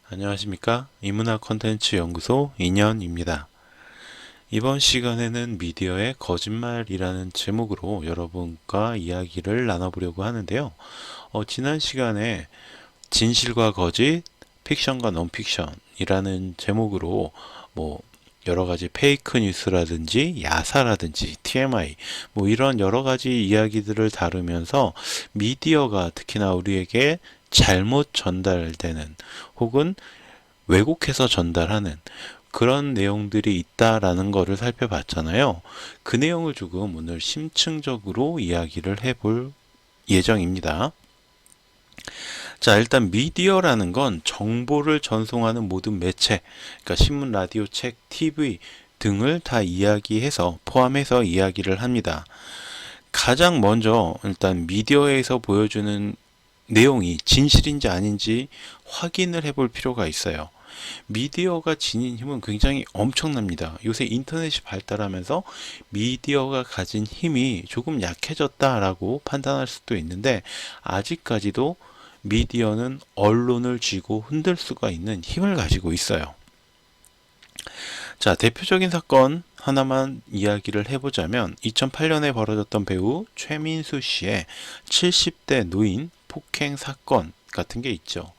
안녕하십니까? 이문화 콘텐츠 연구소 인현입니다. 이번 시간에는 미디어의 거짓말이라는 제목으로 여러분과 이야기를 나눠보려고 하는데요. 지난 시간에 진실과 거짓, 픽션과 논픽션이라는 제목으로 뭐 여러 가지 페이크 뉴스라든지 야사라든지 TMI 이런 여러 가지 이야기들을 다루면서 미디어가 특히나 우리에게 잘못 전달되는 혹은 왜곡해서 전달하는 그런 내용들이 있다라는 것을 살펴봤잖아요. 그 내용을 조금 오늘 심층적으로 이야기를 해볼 예정입니다. 자, 일단 미디어라는 건 정보를 전송하는 모든 매체, 그러니까 신문, 라디오, 책, TV 등을 다 이야기해서 포함해서 이야기를 합니다. 가장 먼저 일단 미디어에서 보여주는 내용이 진실인지 아닌지 확인을 해볼 필요가 있어요. 미디어가 지닌 힘은 굉장히 엄청납니다. 요새 인터넷이 발달하면서 미디어가 가진 힘이 조금 약해졌다라고 판단할 수도 있는데 아직까지도 미디어는 언론을 쥐고 흔들 수가 있는 힘을 가지고 있어요. 자, 대표적인 사건 하나만 이야기를 해보자면 2008년에 벌어졌던 배우 최민수 씨의 70대 노인 폭행 사건 같은 게 있죠.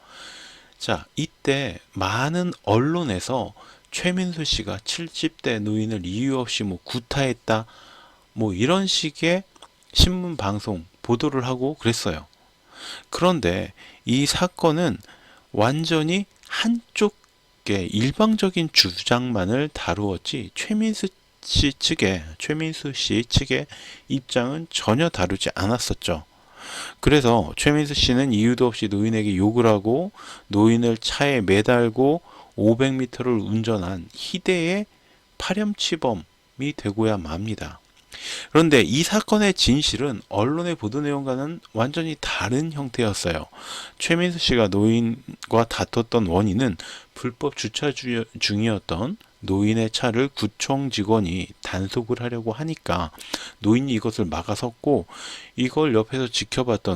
자, 이때 많은 언론에서 최민수 씨가 70대 노인을 이유 없이 구타했다, 이런 식의 신문 방송 보도를 하고 그랬어요. 그런데 이 사건은 완전히 한쪽의 일방적인 주장만을 다루었지 최민수 씨 측의 입장은 전혀 다루지 않았었죠. 그래서 최민수 씨는 이유도 없이 노인에게 욕을 하고 노인을 차에 매달고 500m를 운전한 희대의 파렴치범이 되고야 맙니다. 그런데 이 사건의 진실은 언론의 보도 내용과는 완전히 다른 형태였어요. 최민수 씨가 노인과 다퉜던 원인은 불법 주차 중이었던 노인의 차를 구청 직원이 단속을 하려고 하니까 노인이 이것을 막아섰고 이걸 옆에서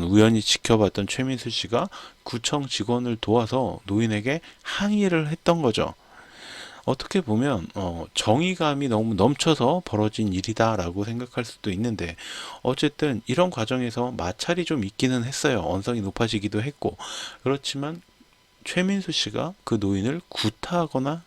우연히 지켜봤던 최민수 씨가 구청 직원을 도와서 노인에게 항의를 했던 거죠. 어떻게 보면 정의감이 너무 넘쳐서 벌어진 일이다라고 생각할 수도 있는데 어쨌든 이런 과정에서 마찰이 좀 있기는 했어요. 언성이 높아지기도 했고 그렇지만 최민수 씨가 그 노인을 구타하거나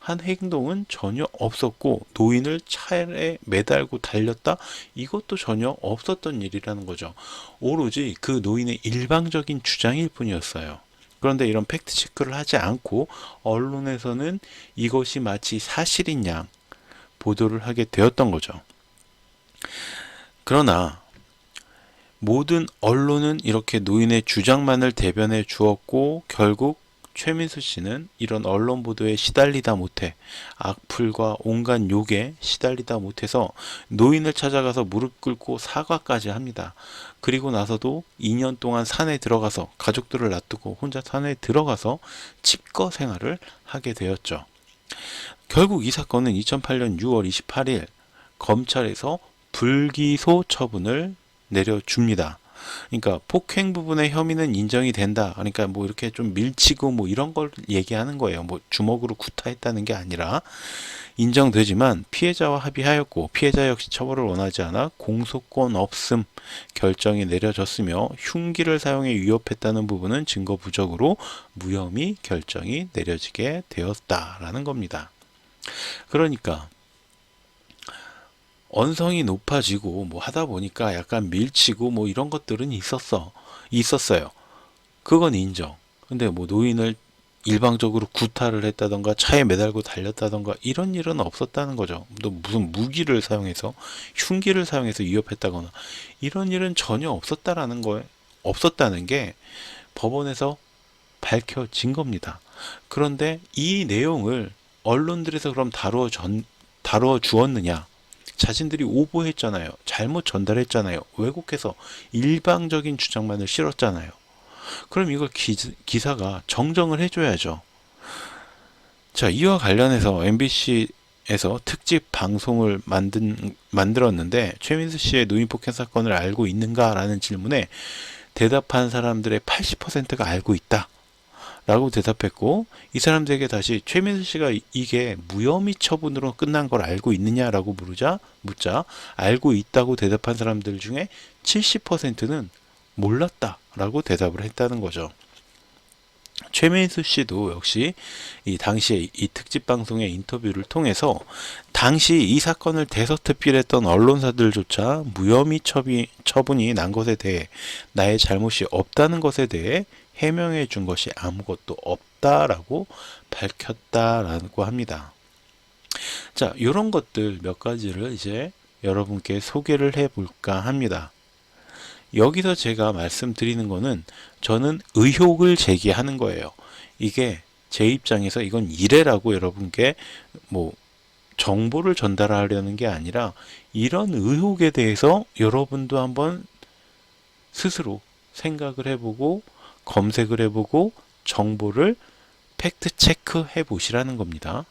한 행동은 전혀 없었고 노인을 차에 매달고 달렸다? 이것도 전혀 없었던 일이라는 거죠. 오로지 그 노인의 일방적인 주장일 뿐이었어요. 그런데 이런 팩트 체크를 하지 않고 언론에서는 이것이 마치 사실인 양 보도를 하게 되었던 거죠. 그러나 모든 언론은 이렇게 노인의 주장만을 대변해 주었고 결국 최민수 씨는 이런 언론 보도에 시달리다 못해 악플과 온갖 욕에 시달리다 못해서 노인을 찾아가서 무릎 꿇고 사과까지 합니다. 그리고 나서도 2년 동안 산에 들어가서 가족들을 놔두고 혼자 산에 들어가서 집거 생활을 하게 되었죠. 결국 이 사건은 2008년 6월 28일 검찰에서 불기소 처분을 내려줍니다. 그러니까 폭행 부분의 혐의는 인정이 된다. 그러니까 이렇게 좀 밀치고 이런 걸 얘기하는 거예요. 주먹으로 구타했다는 게 아니라 인정되지만 피해자와 합의하였고 피해자 역시 처벌을 원하지 않아 공소권 없음 결정이 내려졌으며 흉기를 사용해 위협했다는 부분은 증거 부족으로 무혐의 결정이 내려지게 되었다라는 겁니다. 그러니까 언성이 높아지고 하다 보니까 약간 밀치고 이런 것들은 있었어요. 그건 인정. 근데 노인을 일방적으로 구타를 했다던가 차에 매달고 달렸다던가 이런 일은 없었다는 거죠. 또 무슨 무기를 사용해서 흉기를 사용해서 위협했다거나 이런 일은 전혀 없었다는 게 법원에서 밝혀진 겁니다. 그런데 이 내용을 언론들에서 그럼 다루어 주었느냐? 자신들이 오보했잖아요. 잘못 전달했잖아요. 왜곡해서 일방적인 주장만을 실었잖아요. 그럼 이걸 기사가 정정을 해줘야죠. 자, 이와 관련해서 MBC에서 특집 방송을 만들었는데 최민수 씨의 노인 폭행 사건을 알고 있는가라는 질문에 대답한 사람들의 80%가 알고 있다 라고 대답했고, 이 사람들에게 다시 최민수 씨가 이게 무혐의 처분으로 끝난 걸 알고 있느냐라고 묻자 알고 있다고 대답한 사람들 중에 70%는 몰랐다라고 대답을 했다는 거죠. 최민수 씨도 역시 이 당시에 이 특집 방송의 인터뷰를 통해서 당시 이 사건을 대서특필했던 언론사들조차 무혐의 처분이 난 것에 대해 나의 잘못이 없다는 것에 대해 해명해 준 것이 아무것도 없다라고 밝혔다라고 합니다. 자, 이런 것들 몇 가지를 이제 여러분께 소개를 해 볼까 합니다. 여기서 제가 말씀드리는 거는 저는 의혹을 제기하는 거예요. 이게 제 입장에서 이건 이래라고 여러분께 뭐 정보를 전달하려는 게 아니라 이런 의혹에 대해서 여러분도 한번 스스로 생각을 해보고 검색을 해보고 정보를 팩트 체크해 보시라는 겁니다.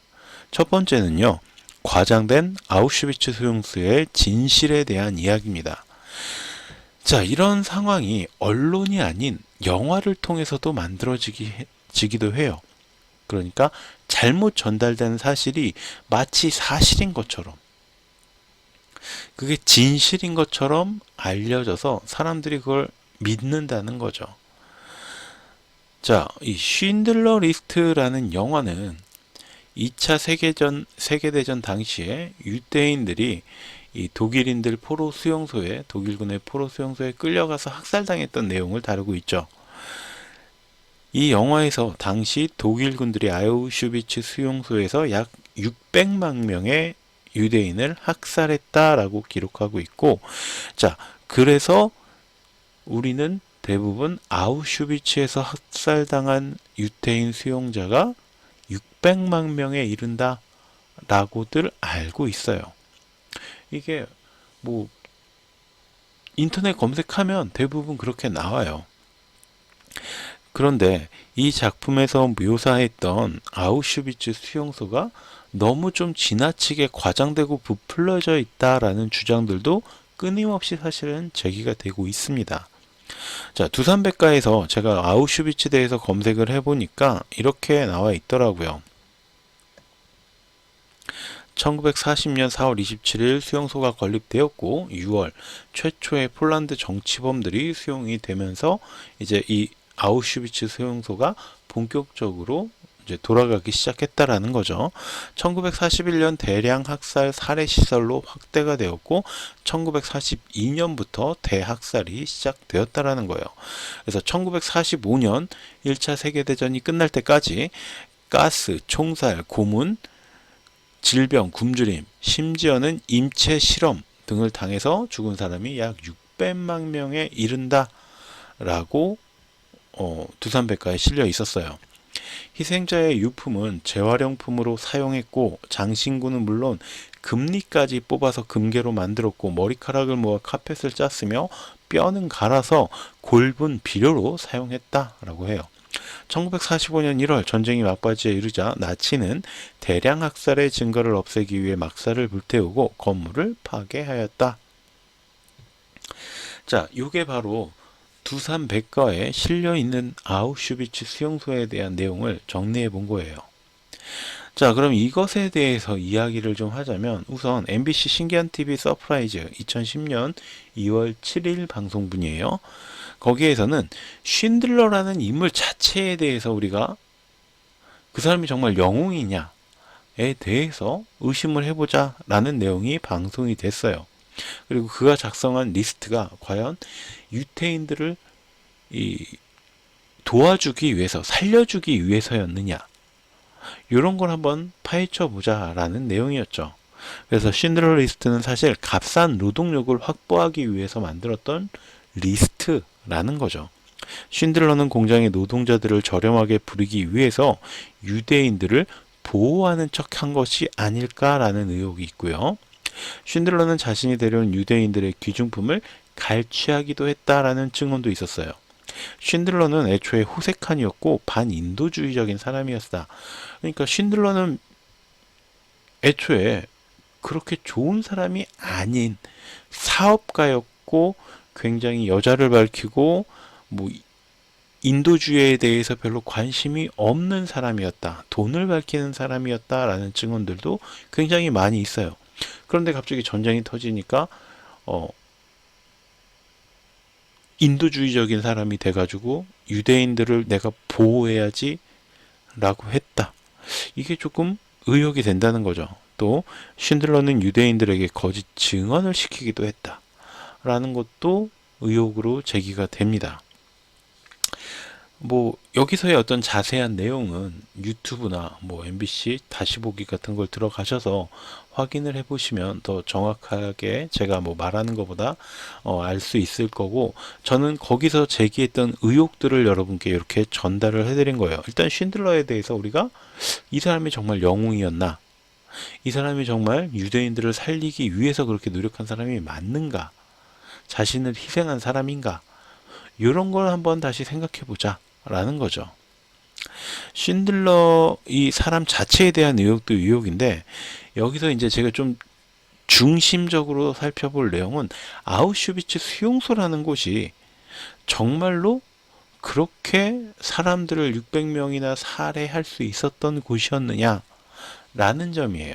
첫 번째는요, 과장된 아우슈비츠 수용소의 진실에 대한 이야기입니다. 자, 이런 상황이 언론이 아닌 영화를 통해서도 만들어지기도 해요. 그러니까 잘못 전달된 사실이 마치 사실인 것처럼, 그게 진실인 것처럼 알려져서 사람들이 그걸 믿는다는 거죠. 자, 이 쉰들러 리스트라는 영화는 2차 세계대전 당시에 유대인들이 이 독일군의 포로 수용소에 끌려가서 학살당했던 내용을 다루고 있죠. 이 영화에서 당시 독일군들이 아우슈비츠 수용소에서 약 600만 명의 유대인을 학살했다라고 기록하고 있고, 자, 그래서 우리는 대부분 아우슈비츠에서 학살당한 유대인 수용자가 600만 명에 이른다 라고들 알고 있어요. 이게 뭐 인터넷 검색하면 대부분 그렇게 나와요. 그런데 이 작품에서 묘사했던 아우슈비츠 수용소가 너무 좀 지나치게 과장되고 부풀려져 있다라는 주장들도 끊임없이 사실은 제기가 되고 있습니다. 자, 두산백과에서 제가 아우슈비츠에 대해서 검색을 해보니까 이렇게 나와 있더라고요. 1940년 4월 27일 수용소가 건립되었고 6월 최초의 폴란드 정치범들이 수용이 되면서 이제 이 아우슈비츠 수용소가 본격적으로 이제 돌아가기 시작했다라는 거죠. 1941년 대량 학살 살해 시설로 확대가 되었고 1942년부터 대학살이 시작되었다라는 거예요. 그래서 1945년 1차 세계대전이 끝날 때까지 가스, 총살, 고문, 질병, 굶주림, 심지어는 임체 실험 등을 당해서 죽은 사람이 약 600만 명에 이른다 라고 두산백과에 실려 있었어요. 희생자의 유품은 재활용품으로 사용했고 장신구는 물론 금리까지 뽑아서 금괴로 만들었고 머리카락을 모아 카펫을 짰으며 뼈는 갈아서 골분 비료로 사용했다라고 해요. 1945년 1월 전쟁이 막바지에 이르자 나치는 대량 학살의 증거를 없애기 위해 막사를 불태우고 건물을 파괴하였다. 자, 이게 바로 두산백과에 실려있는 아우슈비츠 수용소에 대한 내용을 정리해 본 거예요. 자, 그럼 이것에 대해서 이야기를 좀 하자면 우선 MBC 신기한 TV 서프라이즈 2010년 2월 7일 방송분이에요. 거기에서는 쉰들러라는 인물 자체에 대해서 우리가 그 사람이 정말 영웅이냐에 대해서 의심을 해보자 라는 내용이 방송이 됐어요. 그리고 그가 작성한 리스트가 과연 유태인들을 도와주기 위해서, 살려주기 위해서였느냐, 이런 걸 한번 파헤쳐 보자 라는 내용이었죠. 그래서 쉰들러 리스트는 사실 값싼 노동력을 확보하기 위해서 만들었던 리스트라는 거죠. 쉰들러는 공장의 노동자들을 저렴하게 부리기 위해서 유대인들을 보호하는 척한 것이 아닐까라는 의혹이 있고요. 쉰들러는 자신이 데려온 유대인들의 귀중품을 갈취하기도 했다라는 증언도 있었어요. 쉰들러는 애초에 호색한이었고 반인도주의적인 사람이었다. 그러니까 쉰들러는 애초에 그렇게 좋은 사람이 아닌 사업가였고 굉장히 여자를 밝히고 뭐 인도주의에 대해서 별로 관심이 없는 사람이었다. 돈을 밝히는 사람이었다라는 증언들도 굉장히 많이 있어요. 그런데 갑자기 전쟁이 터지니까 인도주의적인 사람이 돼가지고 유대인들을 내가 보호해야지 라고 했다. 이게 조금 의혹이 된다는 거죠. 또 쉰들러는 유대인들에게 거짓 증언을 시키기도 했다. 라는 것도 의혹으로 제기가 됩니다. 뭐 여기서의 어떤 자세한 내용은 유튜브나 뭐 MBC 다시 보기 같은 걸 들어가셔서 확인을 해보시면 더 정확하게 제가 뭐 말하는 것보다 알 수 있을 거고, 저는 거기서 제기했던 의혹들을 여러분께 이렇게 전달을 해드린 거예요. 일단 쉰들러에 대해서 우리가 이 사람이 정말 영웅이었나, 이 사람이 정말 유대인들을 살리기 위해서 그렇게 노력한 사람이 맞는가, 자신을 희생한 사람인가, 이런 걸 한번 다시 생각해 보자 라는 거죠. 쉰들러 이 사람 자체에 대한 의혹도 의혹인데, 여기서 이제 제가 좀 중심적으로 살펴볼 내용은 아우슈비츠 수용소라는 곳이 정말로 그렇게 사람들을 600명이나 살해할 수 있었던 곳이었느냐 라는 점이에요.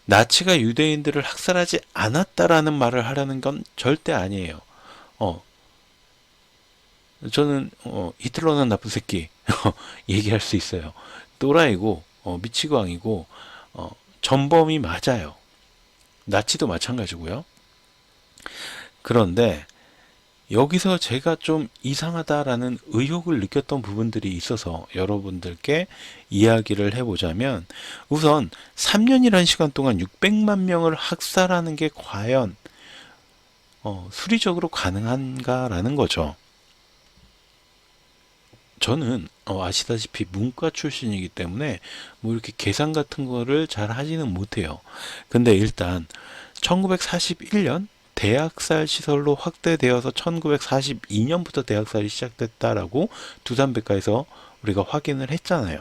나치가 유대인들을 학살하지 않았다라는 말을 하려는 건 절대 아니에요. 저는 히틀러는 나쁜 새끼 얘기할 수 있어요. 또라이고 미치광이고 전범이 맞아요. 나치도 마찬가지고요. 그런데 여기서 제가 좀 이상하다라는 의혹을 느꼈던 부분들이 있어서 여러분들께 이야기를 해보자면, 우선 3년이라는 시간 동안 600만 명을 학살하는 게 과연 수리적으로 가능한가라는 거죠. 저는 아시다시피 문과 출신이기 때문에 뭐 이렇게 계산 같은 거를 잘 하지는 못해요. 근데 일단 1941년 대학살 시설로 확대되어서 1942년부터 대학살이 시작됐다라고 두산백과에서 우리가 확인을 했잖아요.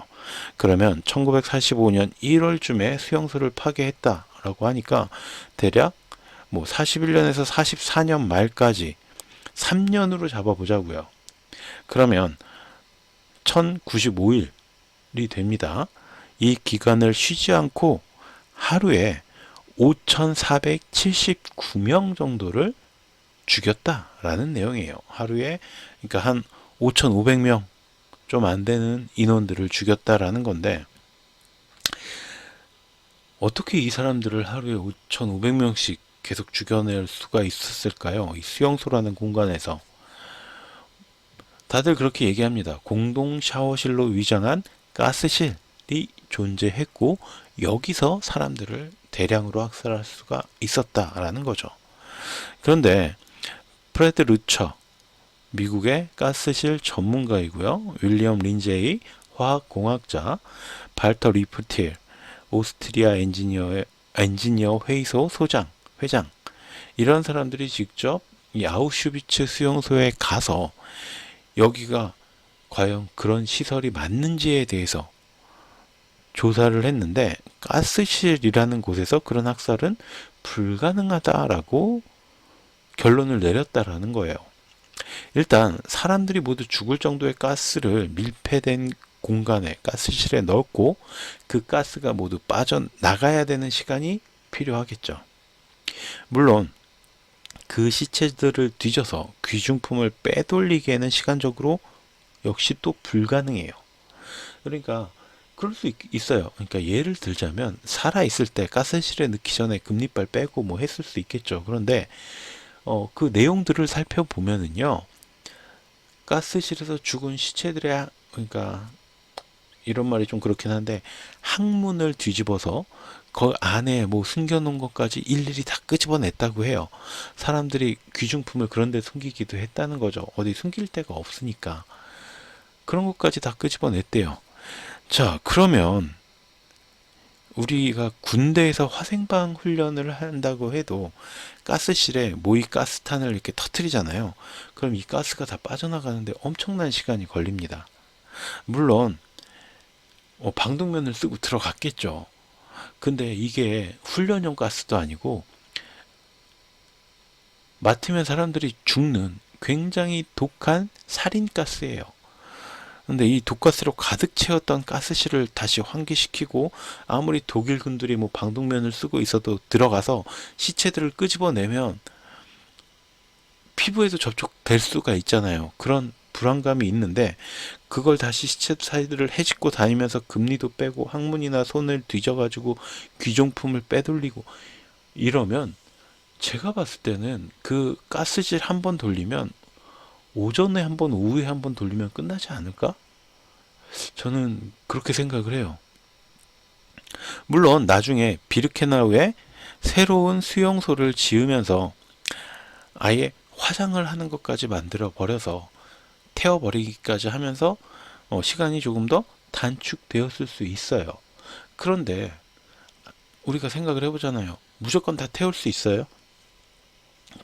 그러면 1945년 1월쯤에 수용소를 파괴했다라고 하니까 대략 뭐 41년에서 44년 말까지 3년으로 잡아보자고요. 그러면 1095일이 됩니다. 이 기간을 쉬지 않고 하루에 5,479명 정도를 죽였다라는 내용이에요. 하루에, 그러니까 한 5,500명 좀 안 되는 인원들을 죽였다라는 건데, 어떻게 이 사람들을 하루에 5,500명씩 계속 죽여낼 수가 있었을까요? 이 수용소라는 공간에서. 다들 그렇게 얘기합니다. 공동 샤워실로 위장한 가스실이 존재했고, 여기서 사람들을 대량으로 학살할 수가 있었다라는 거죠. 그런데 프레드 루처, 미국의 가스실 전문가이고요. 윌리엄 린제이, 화학공학자, 발터 리프틸, 오스트리아 엔지니어 회의소 회장, 이런 사람들이 직접 이 아우슈비츠 수용소에 가서 여기가 과연 그런 시설이 맞는지에 대해서 조사를 했는데, 가스실이라는 곳에서 그런 학살은 불가능하다라고 결론을 내렸다라는 거예요. 일단 사람들이 모두 죽을 정도의 가스를 밀폐된 공간에, 가스실에 넣었고 그 가스가 모두 빠져나가야 되는 시간이 필요하겠죠. 물론 그 시체들을 뒤져서 귀중품을 빼돌리기에는 시간적으로 역시 또 불가능해요. 그러니까 그럴 수 있어요. 그러니까 예를 들자면 살아있을 때 가스실에 넣기 전에 금리빨 빼고 뭐 했을 수 있겠죠. 그런데 그 내용들을 살펴보면은요, 가스실에서 죽은 시체들의, 그러니까 이런 말이 좀 그렇긴 한데, 항문을 뒤집어서 그 안에 뭐 숨겨놓은 것까지 일일이 다 끄집어냈다고 해요. 사람들이 귀중품을 그런 데 숨기기도 했다는 거죠. 어디 숨길 데가 없으니까. 그런 것까지 다 끄집어냈대요. 자, 그러면 우리가 군대에서 화생방 훈련을 한다고 해도 가스실에 모의 가스탄을 이렇게 터트리잖아요. 그럼 이 가스가 다 빠져나가는데 엄청난 시간이 걸립니다. 물론 방독면을 쓰고 들어갔겠죠. 근데 이게 훈련용 가스도 아니고 맡으면 사람들이 죽는 굉장히 독한 살인가스예요. 근데 이 독가스로 가득 채웠던 가스실을 다시 환기시키고 아무리 독일군들이 뭐 방독면을 쓰고 있어도 들어가서 시체들을 끄집어내면 피부에도 접촉될 수가 있잖아요. 그런 불안감이 있는데 그걸 다시 시체 사이들을 헤집고 다니면서 금리도 빼고 항문이나 손을 뒤져가지고 귀중품을 빼돌리고 이러면 제가 봤을 때는 그 가스실 한 번 돌리면 오전에 한 번, 오후에 한 번 돌리면 끝나지 않을까? 저는 그렇게 생각을 해요. 물론 나중에 비르케나우에 새로운 수용소를 지으면서 아예 화장을 하는 것까지 만들어 버려서 태워버리기까지 하면서 시간이 조금 더 단축되었을 수 있어요. 그런데 우리가 생각을 해보잖아요. 무조건 다 태울 수 있어요?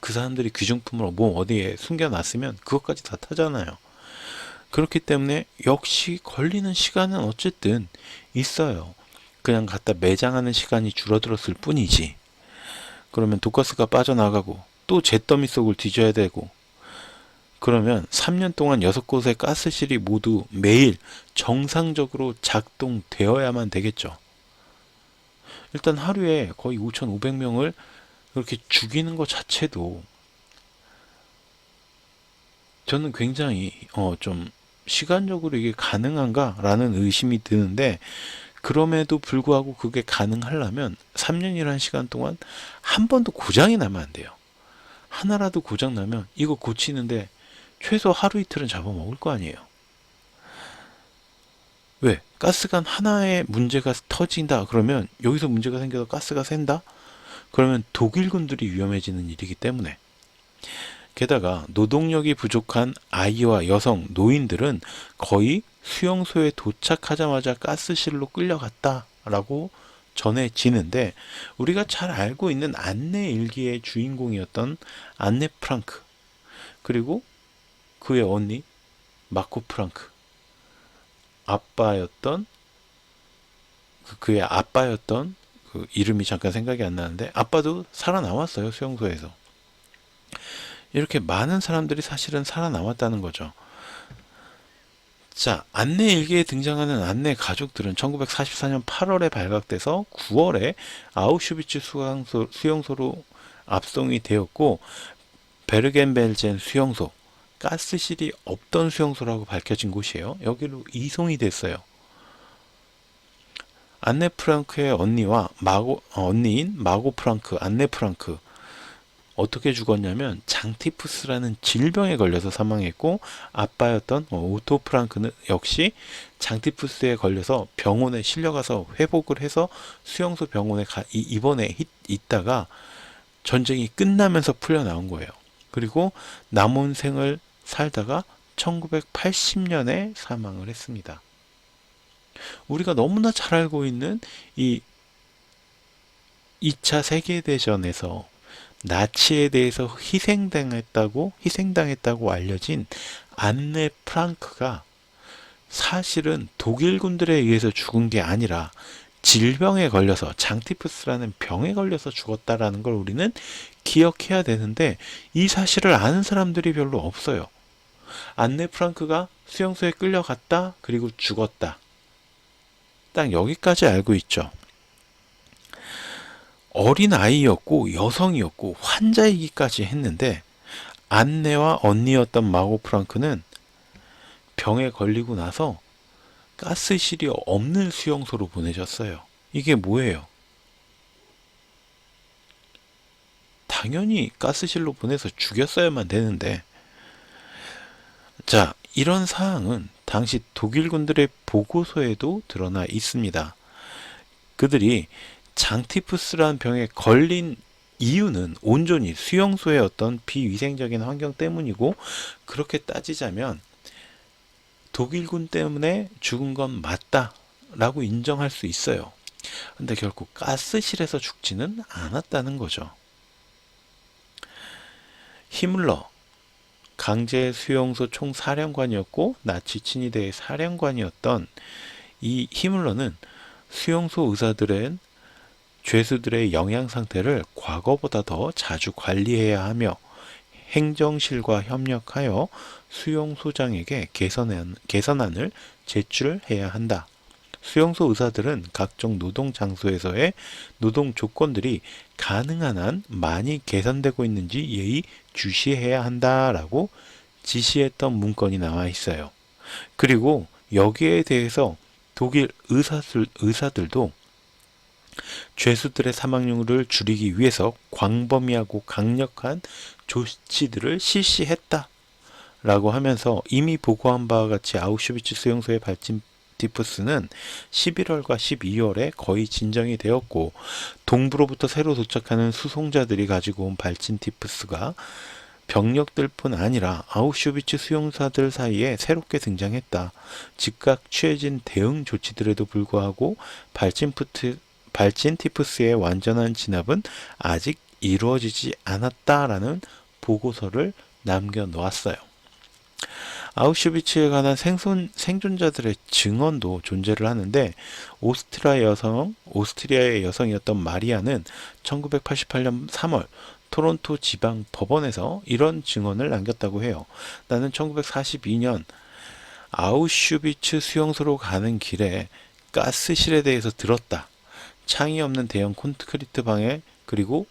그 사람들이 귀중품을 뭐 어디에 숨겨놨으면 그것까지 다 타잖아요. 그렇기 때문에 역시 걸리는 시간은 어쨌든 있어요. 그냥 갖다 매장하는 시간이 줄어들었을 뿐이지. 그러면 독가스가 빠져나가고 또 잿더미 속을 뒤져야 되고 그러면 3년 동안 6곳의 가스실이 모두 매일 정상적으로 작동되어야만 되겠죠. 일단 하루에 거의 5,500명을 그렇게 죽이는 것 자체도 저는 굉장히 좀 시간적으로 이게 가능한가라는 의심이 드는데 그럼에도 불구하고 그게 가능하려면 3년이라는 시간 동안 한 번도 고장이 나면 안 돼요. 하나라도 고장 나면 이거 고치는데 최소 하루 이틀은 잡아먹을 거 아니에요. 왜? 가스관 하나에 문제가 터진다 그러면 여기서 문제가 생겨서 가스가 샌다? 그러면 독일군들이 위험해지는 일이기 때문에 게다가 노동력이 부족한 아이와 여성, 노인들은 거의 수용소에 도착하자마자 가스실로 끌려갔다라고 전해지는데 우리가 잘 알고 있는 안내 일기의 주인공이었던 안네 프랑크 그리고 그의 언니 마코 프랑크 아빠였던 그의 아빠였던 그 이름이 잠깐 생각이 안 나는데 아빠도 살아남았어요. 수용소에서. 이렇게 많은 사람들이 사실은 살아남았다는 거죠. 자, 안내 일기에 등장하는 안내 가족들은 1944년 8월에 발각돼서 9월에 아우슈비츠 수용소로 압송이 되었고 베르겐벨젠 수용소, 가스실이 없던 수용소라고 밝혀진 곳이에요. 여기로 이송이 됐어요. 안네 프랑크의 언니인 마고 프랑크, 안네 프랑크 어떻게 죽었냐면 장티푸스라는 질병에 걸려서 사망했고 아빠였던 오토 프랑크는 역시 장티푸스에 걸려서 병원에 실려가서 회복을 해서 수용소 병원에 입원해 있다가 전쟁이 끝나면서 풀려 나온 거예요. 그리고 남은 생을 살다가 1980년에 사망을 했습니다. 우리가 너무나 잘 알고 있는 이 2차 세계대전에서 나치에 대해서 희생당했다고 알려진 안네 프랑크가 사실은 독일군들에 의해서 죽은 게 아니라 질병에 걸려서 장티푸스라는 병에 걸려서 죽었다라는 걸 우리는 기억해야 되는데 이 사실을 아는 사람들이 별로 없어요. 안네 프랑크가 수용소에 끌려갔다 그리고 죽었다. 딱 여기까지 알고 있죠. 어린 아이였고 여성이었고 환자이기까지 했는데 안네와 언니였던 마고 프랑크는 병에 걸리고 나서 가스실이 없는 수용소로 보내졌어요. 이게 뭐예요? 당연히 가스실로 보내서 죽였어야만 되는데 자, 이런 사항은 당시 독일군들의 보고서에도 드러나 있습니다. 그들이 장티푸스라는 병에 걸린 이유는 온전히 수용소의 어떤 비위생적인 환경 때문이고 그렇게 따지자면 독일군 때문에 죽은 건 맞다라고 인정할 수 있어요. 근데 결국 가스실에서 죽지는 않았다는 거죠. 히물러 강제 수용소 총사령관이었고 나치 친위대의 사령관이었던 이 히물러는 수용소 의사들은 죄수들의 영양 상태를 과거보다 더 자주 관리해야 하며 행정실과 협력하여 수용소장에게 개선안을 제출해야 한다. 수용소 의사들은 각종 노동 장소에서의 노동 조건들이 가능한 한 많이 개선되고 있는지 예의 주시해야 한다라고 지시했던 문건이 나와 있어요. 그리고 여기에 대해서 독일 의사들도 죄수들의 사망률을 줄이기 위해서 광범위하고 강력한 조치들을 실시했다 라고 하면서 이미 보고한 바와 같이 아우슈비츠 수용소의 발진 티푸스는 11월과 12월에 거의 진정이 되었고, 동부로부터 새로 도착하는 수송자들이 가지고 온 발진 티푸스가 병력들뿐 아니라 아우슈비츠 수용사들 사이에 새롭게 등장했다. 즉각 취해진 대응 조치들에도 불구하고 발진 티푸스의 완전한 진압은 아직 이루어지지 않았다라는 보고서를 남겨놓았어요. 아우슈비츠에 관한 생존자들의 증언도 존재를 하는데, 오스트리아의 여성이었던 마리아는 1988년 3월 토론토 지방 법원에서 이런 증언을 남겼다고 해요. 나는 1942년 아우슈비츠 수용소로 가는 길에 가스실에 대해서 들었다. 창이 없는 대형 콘크리트 방에 그리고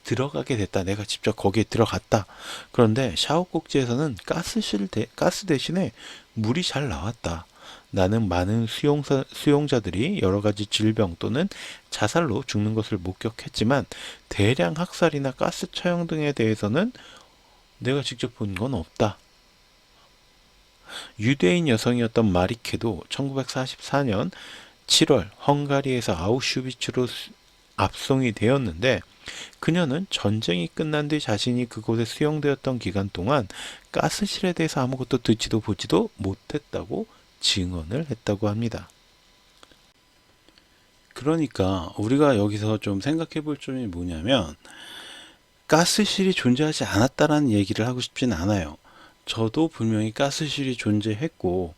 들어가게 됐다. 내가 직접 거기에 들어갔다. 그런데 샤워 꼭지에서는 가스 대신에 물이 잘 나왔다. 나는 많은 수용자들이 여러 가지 질병 또는 자살로 죽는 것을 목격했지만 대량 학살이나 가스 처형 등에 대해서는 내가 직접 본 건 없다. 유대인 여성이었던 마리케도 1944년 7월 헝가리에서 아우슈비츠로 압송이 되었는데, 그녀는 전쟁이 끝난 뒤 자신이 그곳에 수용되었던 기간 동안 가스실에 대해서 아무것도 듣지도 보지도 못했다고 증언을 했다고 합니다. 그러니까 우리가 여기서 좀 생각해 볼 점이 뭐냐면, 가스실이 존재하지 않았다라는 얘기를 하고 싶진 않아요. 저도 분명히 가스실이 존재했고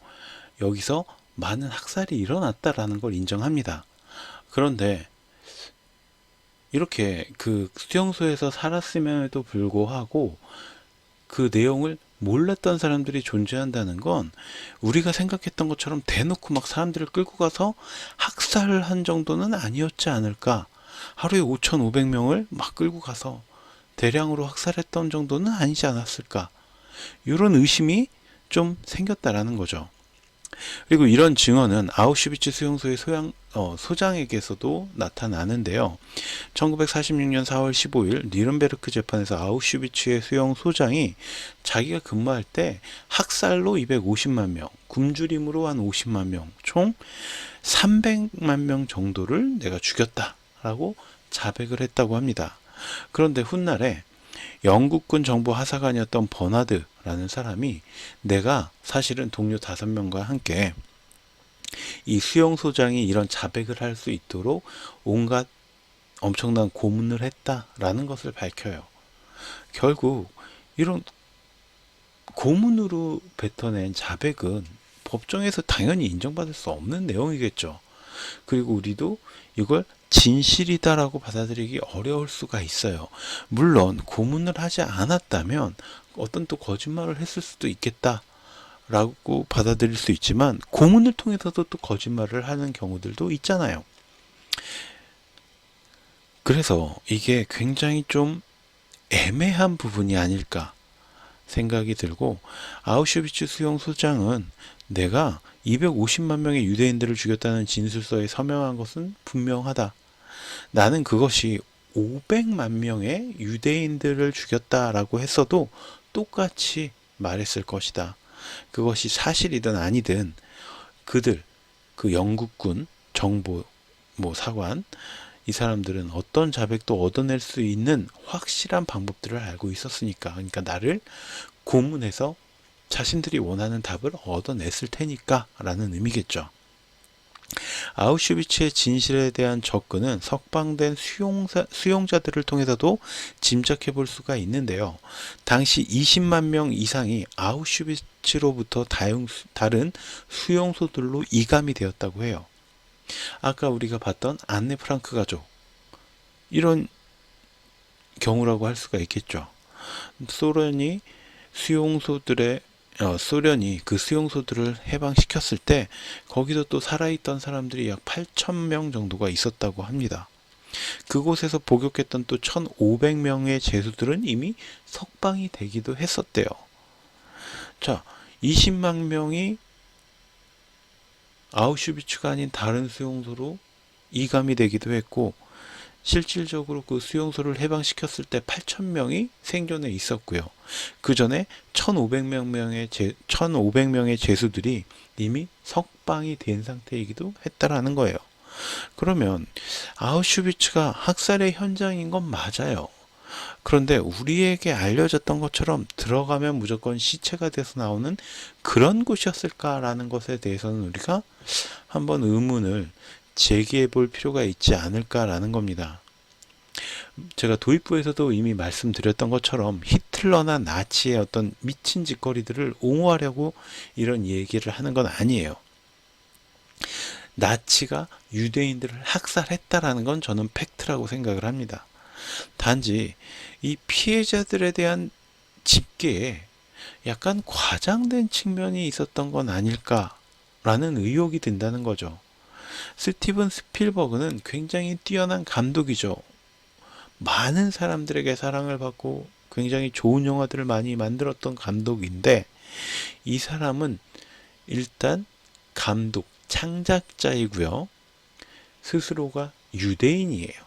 여기서 많은 학살이 일어났다라는 걸 인정합니다. 그런데 이렇게 그 수용소에서 살았음에도 불구하고 그 내용을 몰랐던 사람들이 존재한다는 건 우리가 생각했던 것처럼 대놓고 막 사람들을 끌고 가서 학살을 한 정도는 아니었지 않을까. 하루에 5,500명을 막 끌고 가서 대량으로 학살했던 정도는 아니지 않았을까. 이런 의심이 좀 생겼다라는 거죠. 그리고 이런 증언은 아우슈비츠 수용소의 소장에게서도 나타나는데요. 1946년 4월 15일 니른베르크 재판에서 아우슈비츠의 수용 소장이 자기가 근무할 때 학살로 250만 명, 굶주림으로 한 50만 명, 총 300만 명 정도를 내가 죽였다라고 자백을 했다고 합니다. 그런데 훗날에 영국군 정보 하사관이었던 버나드라는 사람이 내가 사실은 동료 5명과 함께 이 수용소장이 이런 자백을 할 수 있도록 온갖 엄청난 고문을 했다라는 것을 밝혀요. 결국 이런 고문으로 뱉어낸 자백은 법정에서 당연히 인정받을 수 없는 내용이겠죠. 그리고 우리도 이걸 진실이다라고 받아들이기 어려울 수가 있어요. 물론 고문을 하지 않았다면 어떤 또 거짓말을 했을 수도 있겠다라고 받아들일 수 있지만, 고문을 통해서도 또 거짓말을 하는 경우들도 있잖아요. 그래서 이게 굉장히 좀 애매한 부분이 아닐까 생각이 들고, 아우슈비츠 수용소장은 내가 250만 명의 유대인들을 죽였다는 진술서에 서명한 것은 분명하다. 나는 그것이 500만 명의 유대인들을 죽였다라고 했어도 똑같이 말했을 것이다. 그것이 사실이든 아니든 그 영국군 정보 사관, 이 사람들은 어떤 자백도 얻어낼 수 있는 확실한 방법들을 알고 있었으니까, 그러니까 나를 고문해서 자신들이 원하는 답을 얻어냈을 테니까 라는 의미겠죠. 아우슈비츠의 진실에 대한 접근은 석방된 수용자들을 통해서도 짐작해 볼 수가 있는데요. 당시 20만 명 이상이 아우슈비츠로부터 다른 수용소들로 이감이 되었다고 해요. 아까 우리가 봤던 안네 프랑크 가족, 이런 경우라고 할 수가 있겠죠. 소련이 수용소들의 소련이 그 수용소들을 해방시켰을 때 거기서 또 살아있던 사람들이 약 8,000명 정도가 있었다고 합니다. 그곳에서 복역했던 또 1,500명의 죄수들은 이미 석방이 되기도 했었대요. 자, 20만 명이 아우슈비츠가 아닌 다른 수용소로 이감이 되기도 했고, 실질적으로 그 수용소를 해방시켰을 때 8,000명이 생존해 있었고요. 그 전에 1,500명의 죄수들이 이미 석방이 된 상태이기도 했다라는 거예요. 그러면 아우슈비츠가 학살의 현장인 건 맞아요. 그런데 우리에게 알려졌던 것처럼 들어가면 무조건 시체가 돼서 나오는 그런 곳이었을까라는 것에 대해서는 우리가 한번 의문을 제기해 볼 필요가 있지 않을까라는 겁니다. 제가 도입부에서도 이미 말씀드렸던 것처럼 히틀러나 나치의 어떤 미친 짓거리들을 옹호하려고 이런 얘기를 하는 건 아니에요. 나치가 유대인들을 학살했다라는 건 저는 팩트라고 생각을 합니다. 단지 이 피해자들에 대한 집계에 약간 과장된 측면이 있었던 건 아닐까라는 의혹이 든다는 거죠. 스티븐 스필버그는 굉장히 뛰어난 감독이죠. 많은 사람들에게 사랑을 받고 굉장히 좋은 영화들을 많이 만들었던 감독인데, 이 사람은 일단 감독, 창작자이고요. 스스로가 유대인이에요.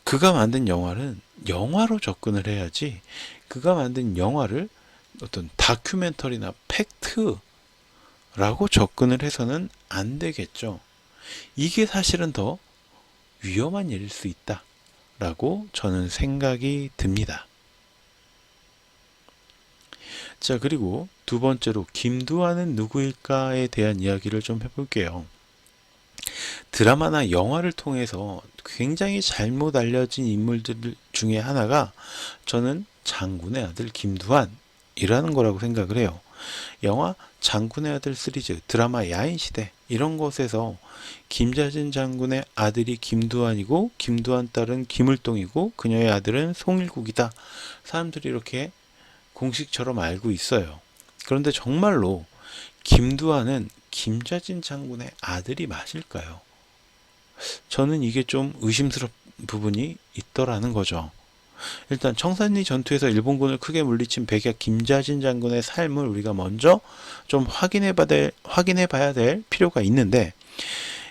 그가 만든 영화는 영화로 접근을 해야지, 그가 만든 영화를 어떤 다큐멘터리나 팩트라고 접근을 해서는 안 되겠죠. 이게 사실은 더 위험한 일일 수 있다라고 저는 생각이 듭니다. 자, 그리고 두 번째로 김두한은 누구일까에 대한 이야기를 좀 해볼게요. 드라마나 영화를 통해서 굉장히 잘못 알려진 인물들 중에 하나가 저는 장군의 아들 김두한이라는 거라고 생각을 해요. 영화 장군의 아들 시리즈, 드라마 야인시대 이런 것에서 김자진 장군의 아들이 김두한이고 김두한 딸은 김을동이고 그녀의 아들은 송일국이다. 사람들이 이렇게 공식처럼 알고 있어요. 그런데 정말로 김두한은 김자진 장군의 아들이 맞을까요? 저는 이게 좀 의심스러운 부분이 있더라는 거죠. 일단 청산리 전투에서 일본군을 크게 물리친 백야 김자진 장군의 삶을 우리가 먼저 좀 확인해 봐야 될 필요가 있는데,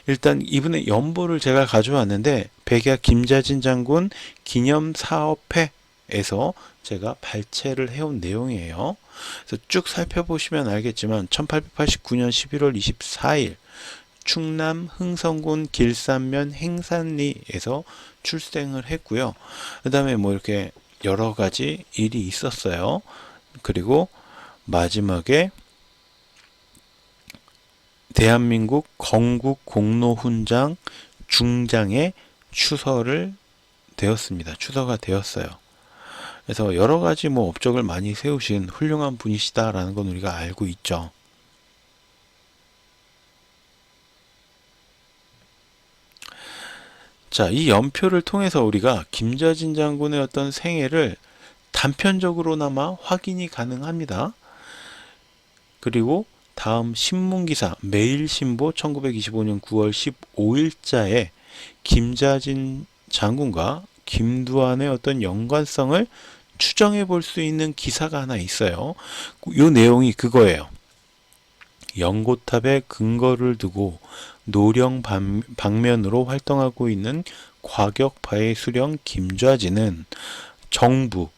일단 이분의 연보를 제가 가져왔는데 백야 김자진 장군 기념사업회에서 제가 발췌를 해온 내용이에요. 그래서 쭉 살펴보시면 알겠지만 1889년 11월 24일 충남 흥성군 길산면 행산리에서 출생을 했고요. 그 다음에 뭐 이렇게 여러 가지 일이 있었어요. 그리고 마지막에 대한민국 건국공로훈장 중장에 추서가 되었어요. 그래서 여러 가지 뭐 업적을 많이 세우신 훌륭한 분이시다라는 건 우리가 알고 있죠. 자, 이 연표를 통해서 우리가 김자진 장군의 어떤 생애를 단편적으로나마 확인이 가능합니다. 그리고 다음 신문기사 매일신보 1925년 9월 15일자에 김자진 장군과 김두한의 어떤 연관성을 추정해 볼 수 있는 기사가 하나 있어요. 이 내용이 그거예요. 연고탑에 근거를 두고 노령 방면으로 활동하고 있는 과격파의 수령 김좌진은 정부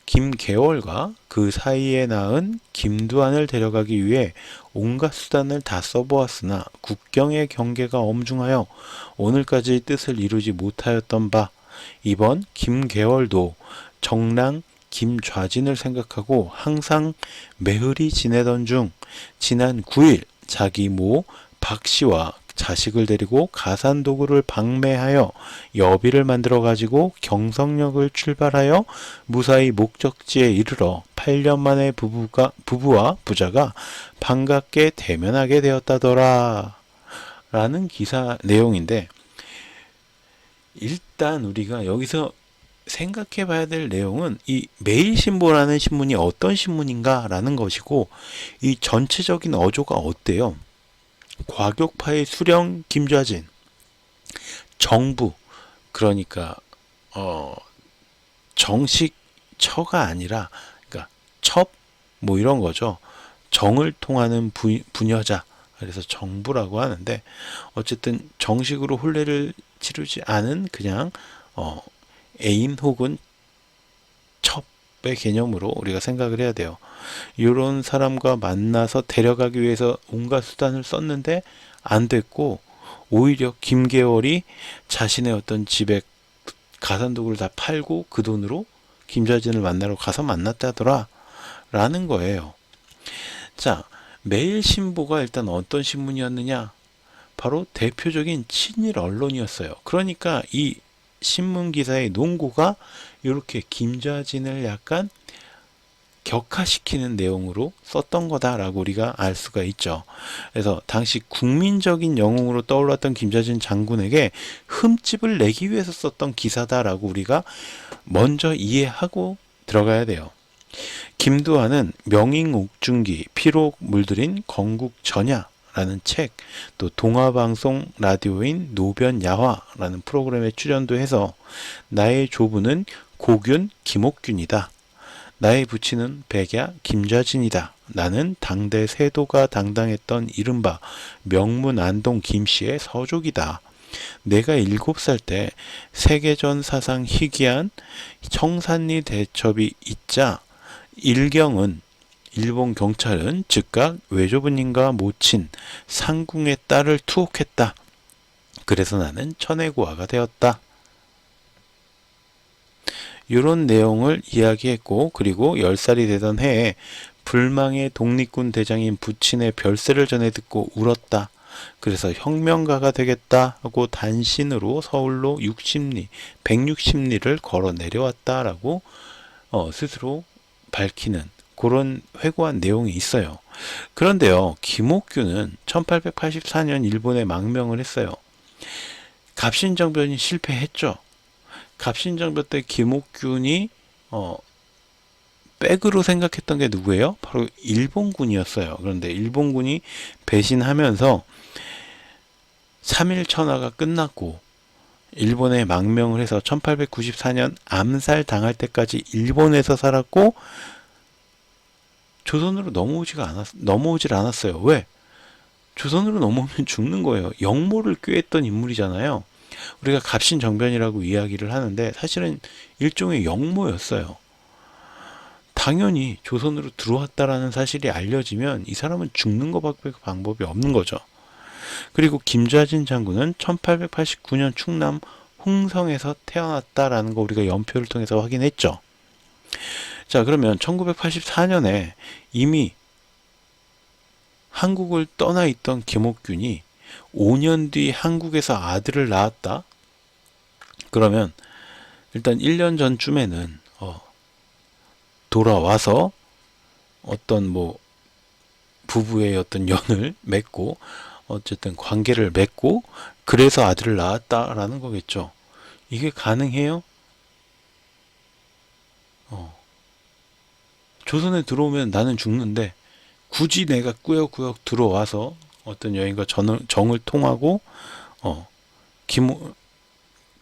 김계월과 그 사이에 낳은 김두한을 데려가기 위해 온갖 수단을 다 써보았으나 국경의 경계가 엄중하여 오늘까지 뜻을 이루지 못하였던 바, 이번 김계월도 정랑 김좌진을 생각하고 항상 매흘이 지내던 중 지난 9일 자기 모 박씨와 자식을 데리고 가산도구를 방매하여 여비를 만들어 가지고 경성역을 출발하여 무사히 목적지에 이르러 8년 만에 부부와 부자가 반갑게 대면하게 되었다더라 라는 기사 내용인데, 일단 우리가 여기서 생각해 봐야 될 내용은 이 매일신보라는 신문이 어떤 신문인가라는 것이고, 이 전체적인 어조가 어때요? 과격파의 수령 김좌진, 정부, 그러니까 정식 처가 아니라, 그러니까 첩 뭐 이런 거죠. 정을 통하는 부녀자, 그래서 정부라고 하는데, 어쨌든 정식으로 혼례를 치르지 않은 그냥 애인 혹은 첩의 개념으로 우리가 생각을 해야 돼요. 이런 사람과 만나서 데려가기 위해서 온갖 수단을 썼는데 안 됐고, 오히려 김계월이 자신의 어떤 집에 가산도구를 다 팔고 그 돈으로 김좌진을 만나러 가서 만났다더라 라는 거예요. 자, 매일신보가 일단 어떤 신문이었느냐? 바로 대표적인 친일 언론이었어요. 그러니까 이 신문 기사의 논고가 이렇게 김좌진을 약간 격화시키는 내용으로 썼던 거다라고 우리가 알 수가 있죠. 그래서 당시 국민적인 영웅으로 떠올랐던 김좌진 장군에게 흠집을 내기 위해서 썼던 기사다라고 우리가 먼저 이해하고 들어가야 돼요. 김두한은 명인옥중기, 피로 물들인 건국전야라는 책, 또 동아방송 라디오인 노변야화라는 프로그램에 출연도 해서 나의 조부는 고균 김옥균이다. 나의 부친은 백야 김좌진이다. 나는 당대 세도가 당당했던 이른바 명문안동 김씨의 서족이다. 내가 7살 때 세계전 사상 희귀한 청산리 대첩이 있자 일경은 일본 경찰은 즉각 외조부님과 모친 상궁의 딸을 투옥했다. 그래서 나는 천혜고아가 되었다. 이런 내용을 이야기했고, 그리고 10살이 되던 해에 불망의 독립군 대장인 부친의 별세를 전해 듣고 울었다. 그래서 혁명가가 되겠다 하고 단신으로 서울로 160리를 걸어 내려왔다라고 스스로 밝히는 그런 회고한 내용이 있어요. 그런데요, 김옥균은 1884년 일본에 망명을 했어요. 갑신정변이 실패했죠. 갑신정변 때 김옥균이 백으로 생각했던 게 누구예요? 바로 일본군이었어요. 그런데 일본군이 배신하면서 3일 천하가 끝났고 일본에 망명을 해서 1894년 암살 당할 때까지 일본에서 살았고 조선으로 넘어오질 않았어요. 왜? 조선으로 넘어오면 죽는 거예요. 역모를 꾀했던 인물이잖아요. 우리가 갑신정변이라고 이야기를 하는데 사실은 일종의 역모였어요. 당연히 조선으로 들어왔다라는 사실이 알려지면 이 사람은 죽는 것밖에 방법이 없는 거죠. 그리고 김좌진 장군은 1889년 충남 홍성에서 태어났다라는 거 우리가 연표를 통해서 확인했죠. 자, 그러면 1984년에 이미 한국을 떠나 있던 김옥균이 5년 뒤 한국에서 아들을 낳았다. 그러면 일단 1년 전쯤에는 돌아와서 어떤 뭐 부부의 어떤 연을 맺고 어쨌든 관계를 맺고 그래서 아들을 낳았다라는 거겠죠. 이게 가능해요? 조선에 들어오면 나는 죽는데 굳이 내가 꾸역꾸역 들어와서 어떤 여인과 정을 통하고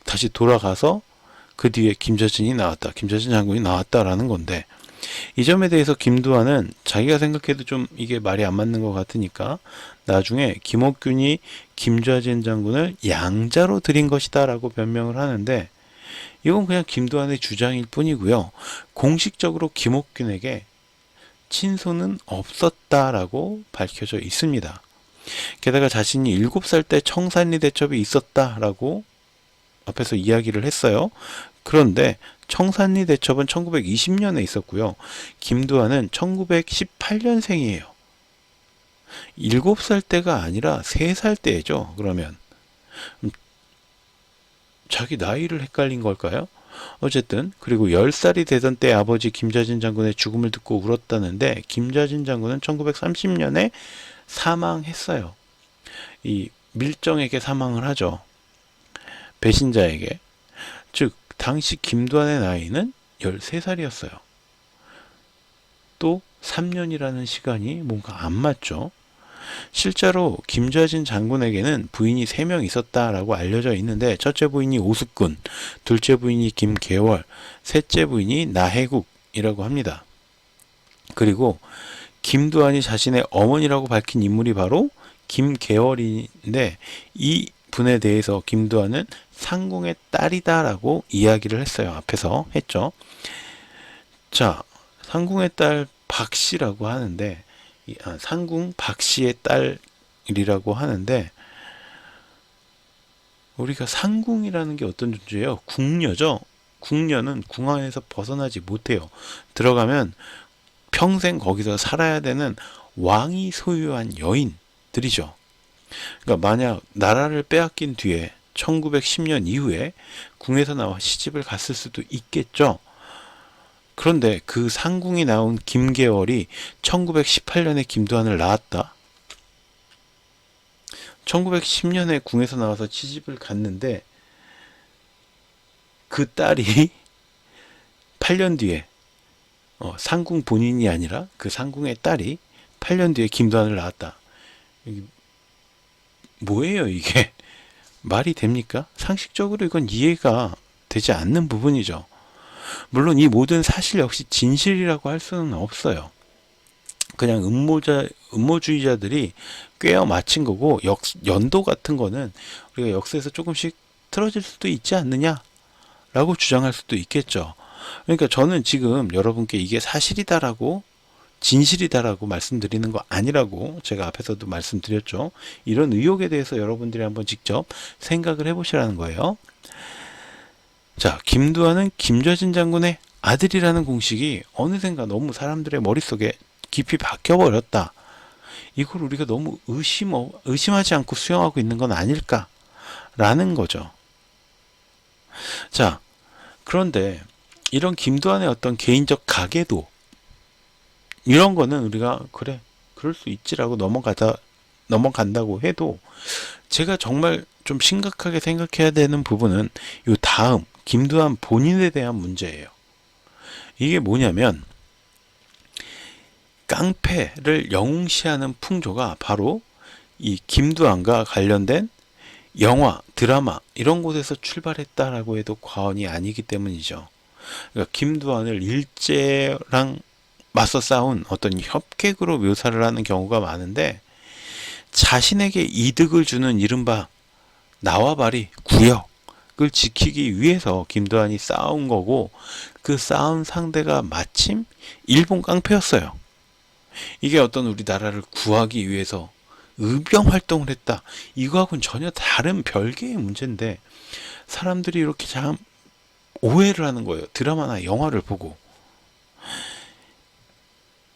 다시 돌아가서 그 뒤에 김좌진 장군이 나왔다라는 건데, 이 점에 대해서 김두한은 자기가 생각해도 좀 이게 말이 안 맞는 것 같으니까 나중에 김옥균이 김좌진 장군을 양자로 들인 것이다 라고 변명을 하는데, 이건 그냥 김두한의 주장일 뿐이고요. 공식적으로 김옥균에게 친소는 없었다라고 밝혀져 있습니다. 게다가 자신이 7살 때 청산리 대첩이 있었다라고 앞에서 이야기를 했어요. 그런데 청산리 대첩은 1920년에 있었고요. 김두한은 1918년생이에요. 7살 때가 아니라 3살 때죠. 그러면 자기 나이를 헷갈린 걸까요? 어쨌든 그리고 10살이 되던 때 아버지 김좌진 장군의 죽음을 듣고 울었다는데, 김좌진 장군은 1930년에 사망했어요. 이 밀정에게 사망을 하죠. 배신자에게. 즉 당시 김두한의 나이는 13살이었어요. 또 3년이라는 시간이 뭔가 안 맞죠. 실제로 김좌진 장군에게는 부인이 3명 있었다라고 알려져 있는데, 첫째 부인이 오숙군, 둘째 부인이 김계월, 셋째 부인이 나해국이라고 합니다. 그리고 김두한이 자신의 어머니라고 밝힌 인물이 바로 김계월인데, 이 분에 대해서 김두한은 상궁의 딸이다라고 이야기를 했어요. 앞에서 했죠. 자, 상궁의 딸 박씨라고 하는데, 상궁 박씨의 딸이라고 하는데, 우리가 상궁이라는 게 어떤 존재예요? 궁녀죠. 궁녀는 궁 안에서 벗어나지 못해요. 들어가면 평생 거기서 살아야 되는 왕이 소유한 여인들이죠. 그러니까 만약 나라를 빼앗긴 뒤에 1910년 이후에 궁에서 나와 시집을 갔을 수도 있겠죠. 그런데 그 상궁이 나온 김계월이 1918년에 김두한을 낳았다. 1910년에 궁에서 나와서 시집을 갔는데, 그 딸이 8년 뒤에 상궁 본인이 아니라 그 상궁의 딸이 8년 뒤에 김두한을 낳았다. 뭐예요 이게? 말이 됩니까? 상식적으로 이건 이해가 되지 않는 부분이죠. 물론 이 모든 사실 역시 진실이라고 할 수는 없어요. 그냥 음모주의자들이 꿰어 맞힌 거고, 연도 같은 거는 우리가 역사에서 조금씩 틀어질 수도 있지 않느냐라고 주장할 수도 있겠죠. 그러니까 저는 지금 여러분께 이게 사실이다라고, 진실이다라고 말씀드리는 거 아니라고 제가 앞에서도 말씀드렸죠. 이런 의혹에 대해서 여러분들이 한번 직접 생각을 해보시라는 거예요. 자, 김두한은 김좌진 장군의 아들이라는 공식이 어느샌가 너무 사람들의 머릿속에 깊이 박혀버렸다. 이걸 우리가 너무 의심하지 않고 수용하고 있는 건 아닐까라는 거죠. 자, 그런데 이런 김두한의 어떤 개인적 가계도, 이런 거는 우리가 그래, 그럴 수 있지라고 넘어간다고 해도, 제가 정말 좀 심각하게 생각해야 되는 부분은 요 다음 김두한 본인에 대한 문제예요. 이게 뭐냐면, 깡패를 영웅시하는 풍조가 바로 이 김두한과 관련된 영화, 드라마 이런 곳에서 출발했다라고 해도 과언이 아니기 때문이죠. 그러니까 김두한을 일제랑 맞서 싸운 어떤 협객으로 묘사를 하는 경우가 많은데, 자신에게 이득을 주는 이른바 나와바리 구역을 지키기 위해서 김두한이 싸운 거고, 그 싸운 상대가 마침 일본 깡패였어요. 이게 어떤 우리나라를 구하기 위해서 의병 활동을 했다, 이거하고는 전혀 다른 별개의 문제인데, 사람들이 이렇게 참 오해를 하는 거예요. 드라마나 영화를 보고.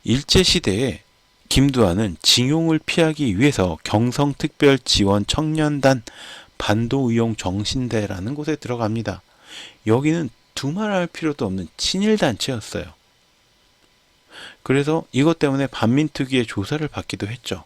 일제시대에 김두한은 징용을 피하기 위해서 경성특별지원 청년단 반도의용 정신대라는 곳에 들어갑니다. 여기는 두말할 필요도 없는 친일단체였어요. 그래서 이것 때문에 반민특위의 조사를 받기도 했죠.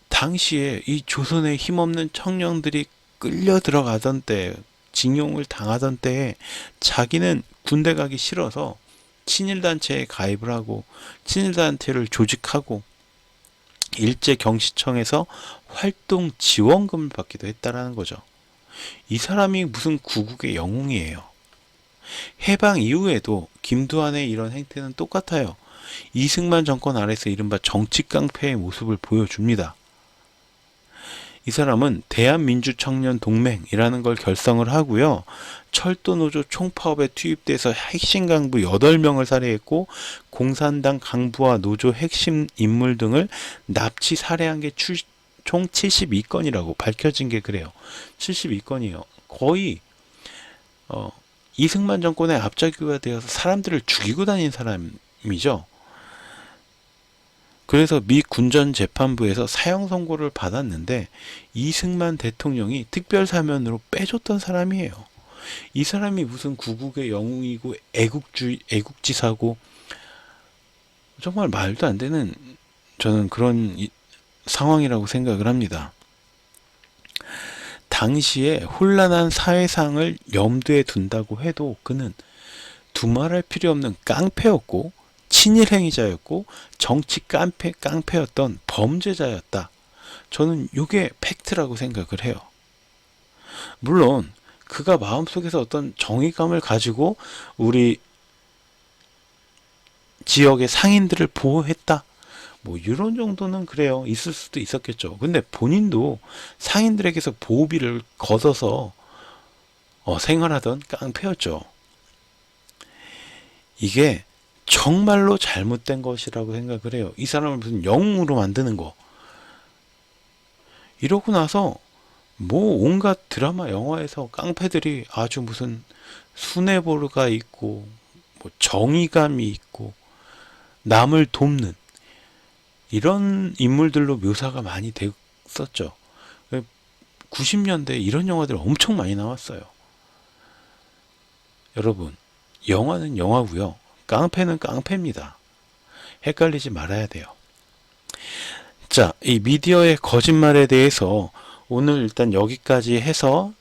당시에 이 조선에 힘없는 청년들이 끌려 들어가던 때, 징용을 당하던 때에 자기는 군대 가기 싫어서 친일단체에 가입을 하고 친일단체를 조직하고 일제경시청에서 활동 지원금을 받기도 했다라는 거죠. 이 사람이 무슨 구국의 영웅이에요. 해방 이후에도 김두한의 이런 행태는 똑같아요. 이승만 정권 아래서 이른바 정치깡패의 모습을 보여줍니다. 이 사람은 대한민주청년동맹이라는 걸 결성을 하고요. 철도노조 총파업에 투입돼서 핵심 강부 8명을 살해했고, 공산당 강부와 노조 핵심 인물 등을 납치 살해한 게 총 72건이라고 밝혀진 게 그래요. 72건이에요. 거의 이승만 정권의 앞잡이가 되어서 사람들을 죽이고 다닌 사람이죠. 그래서 미 군전재판부에서 사형 선고를 받았는데, 이승만 대통령이 특별사면으로 빼줬던 사람이에요. 이 사람이 무슨 구국의 영웅이고 애국지사고, 정말 말도 안 되는, 저는 그런 상황이라고 생각을 합니다. 당시에 혼란한 사회상을 염두에 둔다고 해도 그는 두말할 필요 없는 깡패였고 친일 행위자였고 정치 깡패였던 범죄자였다. 저는 이게 팩트라고 생각을 해요. 물론 그가 마음속에서 어떤 정의감을 가지고 우리 지역의 상인들을 보호했다. 뭐 이런 정도는 그래요. 있을 수도 있었겠죠. 근데 본인도 상인들에게서 보호비를 걷어서 생활하던 깡패였죠. 이게 정말로 잘못된 것이라고 생각을 해요. 이 사람을 무슨 영웅으로 만드는 거. 이러고 나서 뭐 온갖 드라마 영화에서 깡패들이 아주 무슨 수뇌보루가 있고 뭐 정의감이 있고 남을 돕는 이런 인물들로 묘사가 많이 됐었죠. 90년대 이런 영화들 엄청 많이 나왔어요. 여러분, 영화는 영화고요. 깡패는 깡패입니다. 헷갈리지 말아야 돼요. 자, 이 미디어의 거짓말에 대해서 오늘 일단 여기까지 해서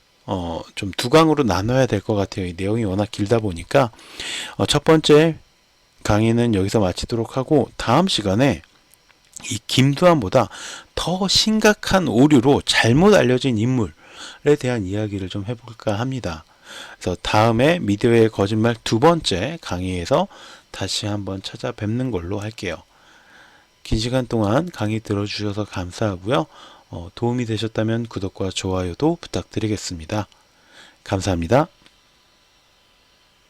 좀 두 강으로 나눠야 될 것 같아요. 이 내용이 워낙 길다 보니까 첫 번째 강의는 여기서 마치도록 하고 다음 시간에 이 김두한보다 더 심각한 오류로 잘못 알려진 인물에 대한 이야기를 좀 해볼까 합니다. 그래서 다음에 미디어의 거짓말 두 번째 강의에서 다시 한번 찾아뵙는 걸로 할게요. 긴 시간 동안 강의 들어주셔서 감사하고요. 도움이 되셨다면 구독과 좋아요도 부탁드리겠습니다. 감사합니다.